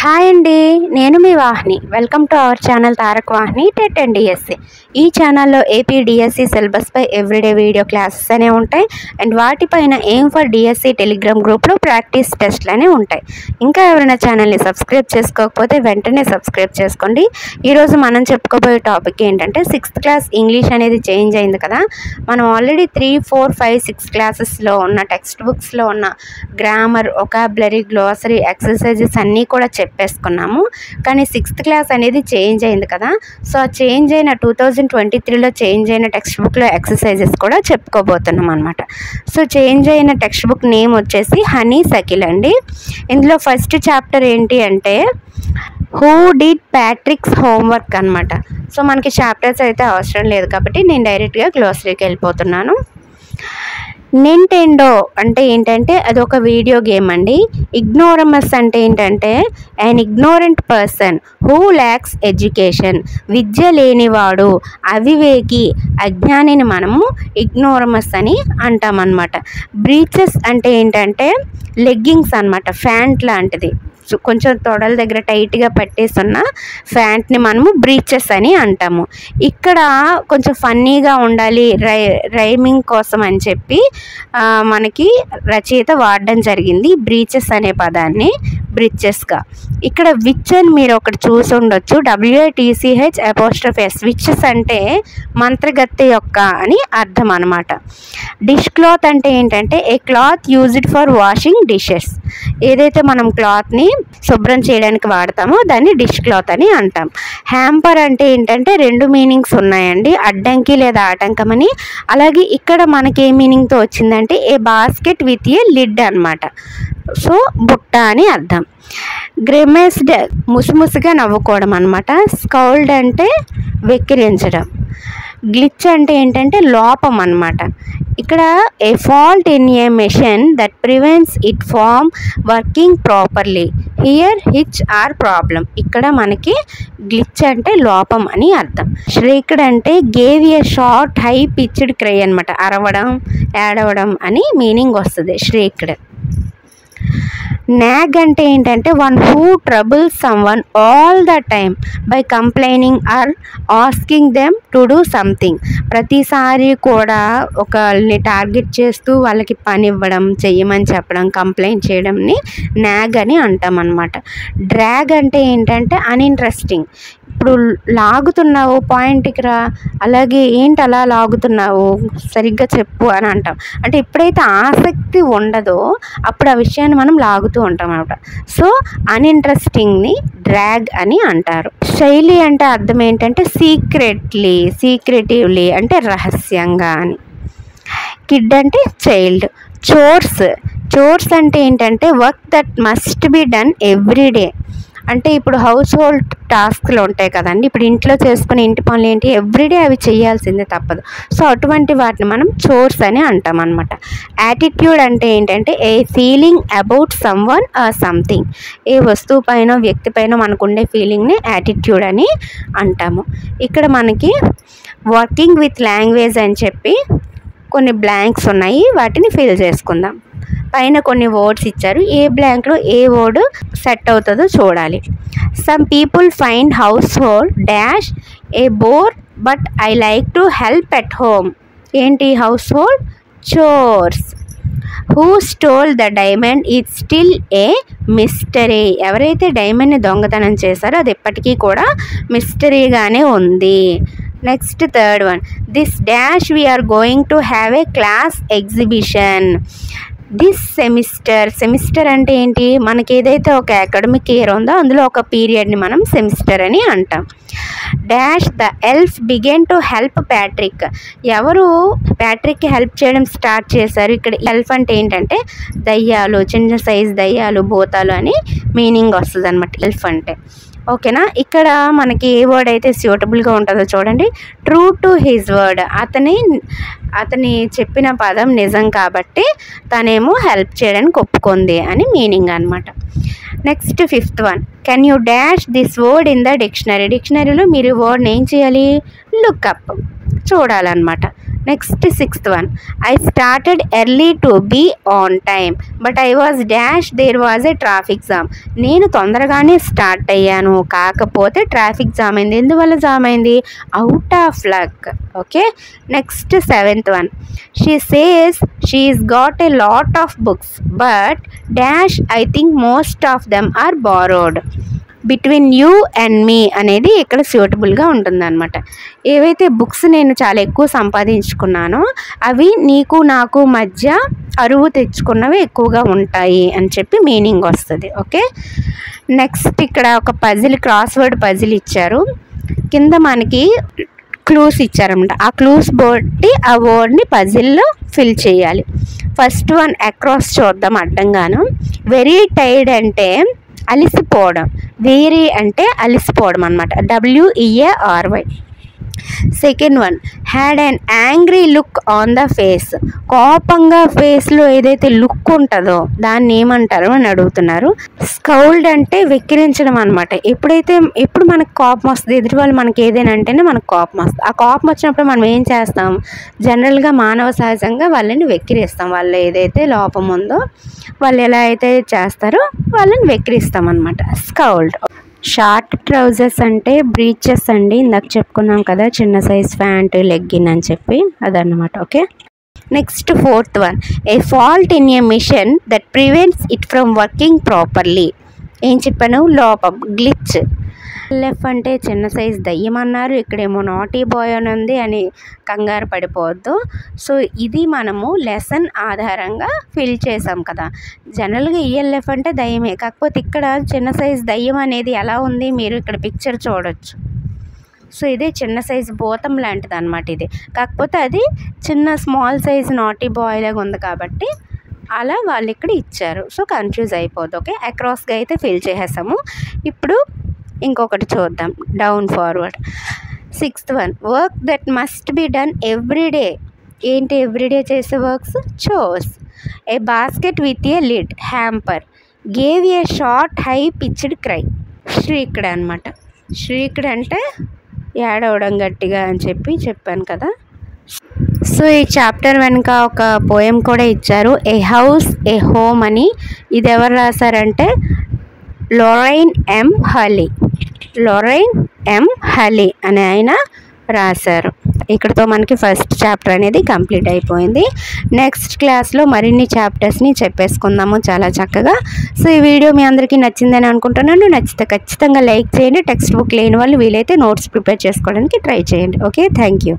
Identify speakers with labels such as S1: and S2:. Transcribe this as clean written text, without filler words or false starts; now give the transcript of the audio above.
S1: Hi అండి, నేను మీ Vahini. Welcome to our channel Tarak Vahini TET and DSC. ఈ ఛానల్లో ఏపీ డిఎస్సి సిలబస్పై ఎవ్రీడే వీడియో క్లాసెస్ అనే ఉంటాయి అండ్ వాటిపైన ఎయిమ్ ఫర్ డిఎస్సి టెలిగ్రామ్ గ్రూప్లో ప్రాక్టీస్ టెస్ట్లు అనేవి ఉంటాయి. ఇంకా ఎవరైనా ఛానల్ని సబ్స్క్రైబ్ చేసుకోకపోతే వెంటనే సబ్స్క్రైబ్ చేసుకోండి. ఈరోజు మనం చెప్పుకోబోయే టాపిక్ ఏంటంటే 6th క్లాస్ ఇంగ్లీష్ అనేది చేంజ్ అయింది కదా. మనం ఆల్రెడీ 3, 4, 5, 6 క్లాసెస్లో ఉన్న టెక్స్ట్ బుక్స్లో ఉన్న గ్రామర్, ఒకాబులరీ, గ్లోసరీ, ఎక్సర్సైజెస్ అన్నీ కూడా చెప్పేసుకున్నాము. కానీ 6th క్లాస్ అనేది చేంజ్ అయింది కదా. సో ఆ చేంజ్ అయిన 2023లో చేంజ్ అయిన టెక్స్ట్ బుక్లో ఎక్సర్సైజెస్ కూడా చెప్పుకోబోతున్నాం అనమాట. సో చేంజ్ అయిన టెక్స్ట్ బుక్ నేమ్ వచ్చేసి హనీ సకిల్ అండి. ఇందులో ఫస్ట్ చాప్టర్ ఏంటి అంటే హూ డిడ్ ప్యాట్రిక్స్ హోంవర్క్ అనమాట. సో మనకి చాప్టర్స్ అయితే అవసరం లేదు కాబట్టి నేను డైరెక్ట్గా గ్లోసరీకి వెళ్ళిపోతున్నాను. నింటెండో అంటే ఏంటంటే అదొక వీడియో గేమ్ అండి. ఇగ్నోరమస్ అంటే ఏంటంటే an ignorant person who lacks education. విద్య లేనివాడు, అవివేకి, అజ్ఞానిని మనము ఇగ్నోరమస్ అని అంటామన్నమాట. బ్రీచెస్ అంటే ఏంటంటే లెగ్గింగ్స్ అనమాట, ప్యాంట్ లాంటిది. కొంచెం తొడల దగ్గర టైట్గా పట్టేస్తున్న ప్యాంట్ని మనము బ్రీచెస్ అని అంటాము. ఇక్కడ కొంచెం ఫన్నీగా ఉండాలి రైమింగ్ కోసం అని చెప్పి మనకి రచయిత వాడడం జరిగింది బ్రీచెస్ అనే పదాన్ని బ్రిచెస్గా. ఇక్కడ విచ్ అని మీరు ఒకటి చూసి ఉండొచ్చు, WATCH'. విచెస్ అంటే మంత్రగత్తె యొక్క అని అర్థం అనమాట. డిష్ క్లాత్ అంటే ఏంటంటే a cloth used for washing dishes. ఏదైతే మనం క్లాత్ని శుభ్రం చేయడానికి వాడతామో దాన్ని డిష్ క్లాత్ అని అంటాం. హ్యాంపర్ అంటే ఏంటంటే 2 మీనింగ్స్ ఉన్నాయండి, అడ్డంకి లేదా ఆటంకం అని. అలాగే ఇక్కడ మనకి ఏ మీనింగ్తో వచ్చిందంటే ఏ బాస్కెట్ విత్ ఏ లిడ్ అనమాట. సో బుట్ట అని అర్థం. గ్రిమెస్డ్ ముసిముసిగా నవ్వుకోవడం అనమాట. స్కౌల్డ్ అంటే వెక్కిరించడం. గ్లిచ్ అంటే ఏంటంటే లోపం అనమాట. ఇక్కడ a fault in a machine that prevents it from working properly. Here hitch are problem. ఇక్కడ మనకి గ్లిచ్ అంటే లోపం అని అర్థం. ష్రీక్డ్ అంటే gave a short high pitched cry అనమాట. అరవడం, ఏడవడం అని మీనింగ్ వస్తుంది ష్రీక్డ్. నాగ్ అంటే ఏంటంటే one who troubles someone all the time by complaining or asking them to do something. ప్రతిసారి కూడా ఒకళ్ళని టార్గెట్ చేస్తూ వాళ్ళకి పని ఇవ్వడం, చెయ్యమని చెప్పడం, కంప్లైంట్ చేయడంని నాగ్ అని అంటాం అన్నమాట. డ్రాగ్ అంటే ఏంటంటే అన్ఇంట్రెస్టింగ్. ఇప్పుడు లాగుతున్నావు, పాయింట్కి రా, అలాగే ఏంటి అలా లాగుతున్నావు, సరిగ్గా చెప్పు అని అంటాం. అంటే ఎప్పుడైతే ఆసక్తి ఉండదో అప్పుడు ఆ విషయాన్ని మనం లాగుతూ ఉంటాం అన్నమాట. సో అన్ఇంట్రెస్టింగ్ని డ్రాగ్ అని అంటారు. శైలి అంటే అర్థం ఏంటంటే సీక్రెటివ్లీ అంటే రహస్యంగా అని. కిడ్ అంటే చైల్డ్. చోర్స్ అంటే ఏంటంటే work that must be done everyday. అంటే ఇప్పుడు హౌస్ హోల్డ్ టాస్క్లు ఉంటాయి కదండి, ఇప్పుడు ఇంట్లో చేసుకునే ఇంటి పనులు ఏంటి, ఎవ్రీడే అవి చేయాల్సిందే, తప్పదు. సో అటువంటి వాటిని మనం చోర్స్ అని అంటాం అనమాట. యాటిట్యూడ్ అంటే ఏంటంటే a feeling about someone or something. ఏ వస్తువు పైన, వ్యక్తి పైన మనకుండే ఫీలింగ్ని యాటిట్యూడ్ అని అంటాము. ఇక్కడ మనకి వర్కింగ్ విత్ లాంగ్వేజ్ అని చెప్పి కొన్ని బ్లాంక్స్ ఉన్నాయి, వాటిని ఫిల్ చేసుకుందాం. పైన కొన్ని వర్డ్స్ ఇచ్చారు, ఏ బ్లాంక్లో ఏ వర్డ్ సెట్ అవుతుందో చూడాలి. Some people find household dash a bore but I like to help at home. ఏంటి household chores. Who stole the diamond is still a mystery. ఎవరైతే డైమండ్ని దొంగతనం చేశారో అది ఎప్పటికీ కూడా మిస్టరీగానే ఉంది. Next third one, this dash we're going to have a class exhibition this semester అంటే ఏంటి, మనకి ఏదైతే ఒక అకాడమిక్ ఇయర్ ఉందో అందులో ఒక పీరియడ్ని మనం సెమిస్టర్ అని అంటాం. Dash the elf began to help Patrick. ఎవరు ప్యాట్రిక్కి హెల్ప్ చేయడం స్టార్ట్ చేశారు. ఇక్కడ ఎల్ఫ్ అంటే ఏంటంటే దయ్యాలు, చిన్న సైజ్ దయ్యాలు, భూతాలు అని మీనింగ్ వస్తుంది అనమాట ఎల్ఫ్ అంటే. ఓకేనా. ఇక్కడ మనకి ఏ వర్డ్ అయితే సూటబుల్గా ఉంటుందో చూడండి. True to his word. అతని చెప్పిన పదం నిజం కాబట్టి తనేమో హెల్ప్ చేయడానికి ఒప్పుకుంది అని మీనింగ్ అనమాట. Next 5th one, can you dash this word in the dictionary. డిక్షనరీలో మీరు వర్డ్ని ఏం చేయాలి, లుక్అప్ చూడాలన్నమాట. Next 6th one, I started early to be on time but I was dash there was a traffic jam. నేను తొందరగానే start అయ్యాను, కాకపోతే ట్రాఫిక్ జామ్ అయింది. ఎందువల్ల జామ్ అయింది? Out of luck. Okay. Next 7th one, she says she's got a lot of books but dash I think most of them are borrowed. Between you and me అనేది ఇక్కడ సూటబుల్గా ఉంటుందన్నమాట. ఏవైతే books నేను చాలా ఎక్కువ సంపాదించుకున్నానో అవి నీకు నాకు మధ్య అరువు తెచ్చుకున్నవి ఎక్కువగా ఉంటాయి అని చెప్పి మీనింగ్ వస్తుంది. ఓకే. నెక్స్ట్ ఇక్కడ ఒక పజిల్, క్రాస్వర్డ్ పజిల్ ఇచ్చారు. కింద మనకి క్లూస్ ఇచ్చారన్నమాట. ఆ క్లూస్ బట్టి ఆ వర్డ్ని పజిల్లో ఫిల్ చేయాలి. ఫస్ట్ వన్ అక్రాస్ చూద్దాం అడ్డంగాను. వెరీ టైర్డ్ అంటే అలిసిపోవడం, వేరీ అంటే అలిసిపోవడం అనమాట, WEARY. Second one, had an angry look on the face. కోపంగా ఫేస్లో ఏదైతే లుక్ ఉంటుందో దాన్ని ఏమంటారు అని అడుగుతున్నారు. స్కౌల్డ్ అంటే వెక్కిరించడం అనమాట. ఎప్పుడు మనకు కోపం వస్తుంది, ఎదుటి వాళ్ళు మనకి ఏదైనా అంటేనే మనకు కోపం వస్తుంది. ఆ కోపం వచ్చినప్పుడు మనం ఏం చేస్తాం? జనరల్గా మానవ సహజంగా వాళ్ళని వెక్కిరిస్తాం. వాళ్ళు ఏదైతే లోపం ఉందో వాళ్ళు ఎలా అయితే చేస్తారో వాళ్ళని వెక్కిరిస్తాం అనమాట. స్కౌల్డ్. షార్ట్ ట్రౌజర్స్ అంటే బ్రీచెస్ అండి. ఇందాక చెప్పుకున్నాం కదా, చిన్న సైజ్ ప్యాంట్, లెగ్గిన్ అని చెప్పి, అదన్నమాట. Okay. Next 4th one, a fault in a machine that prevents it from working properly. ఏం చెప్పాను? లోపం, గ్లిచ్. LF అంటే చిన్న సైజ్ దయ్యం అన్నారు, ఇక్కడేమో నాటీ బాయ్ అని ఉంది అని కంగారు పడిపోవద్దు. సో ఇది మనము లెసన్ ఆధారంగా ఫిల్ చేసాం కదా. జనరల్గా ELF అంటే దయ్యమే, కాకపోతే ఇక్కడ చిన్న సైజ్ దయ్యం అనేది ఎలా ఉంది మీరు ఇక్కడ పిక్చర్ చూడొచ్చు. సో ఇదే చిన్న సైజ్ భూతం లాంటిది అనమాట ఇది, కాకపోతే అది చిన్న స్మాల్ సైజ్ నాటీ బాయ్ లాగా ఉంది కాబట్టి అలా వాళ్ళు ఇక్కడ ఇచ్చారు. సో కన్ఫ్యూజ్ అయిపోద్దు. ఓకే. అక్రాస్గా అయితే ఫిల్ చేసేసాము. ఇప్పుడు ఇంకొకటి చూద్దాం, down forward. 6th one, work that must be done everyday. ఏంటి ఎవ్రీడే చేసే works? Chores. A basket with a lid, hamper. Gave a short high pitched cry. Shrieked అనమాట. శ్రీకుడు అంటే ఏడవడం గట్టిగా అని చెప్పాను కదా. సో ఈ చాప్టర్ వెనుక ఒక పోయం కూడా ఇచ్చారు, ఏ హౌస్ ఏ హోమ్ అని. ఇది ఎవరు రాశారంటే Lorraine M. Halley. Lorraine M. Halley అనే ఆయన రాశారు. ఇక్కడతో మనకి ఫస్ట్ చాప్టర్ అనేది కంప్లీట్ అయిపోయింది. నెక్స్ట్ క్లాస్లో మరిన్ని చాప్టర్స్ని చెప్పేసుకుందాము చాలా చక్కగా. సో ఈ వీడియో మీ అందరికీ నచ్చిందని అనుకుంటున్నాను. నచ్చితే ఖచ్చితంగా లైక్ చేయండి. టెక్స్ట్ బుక్ లేని వాళ్ళు వీలైతే నోట్స్ ప్రిపేర్ చేసుకోవడానికి ట్రై చేయండి. ఓకే. Thank you.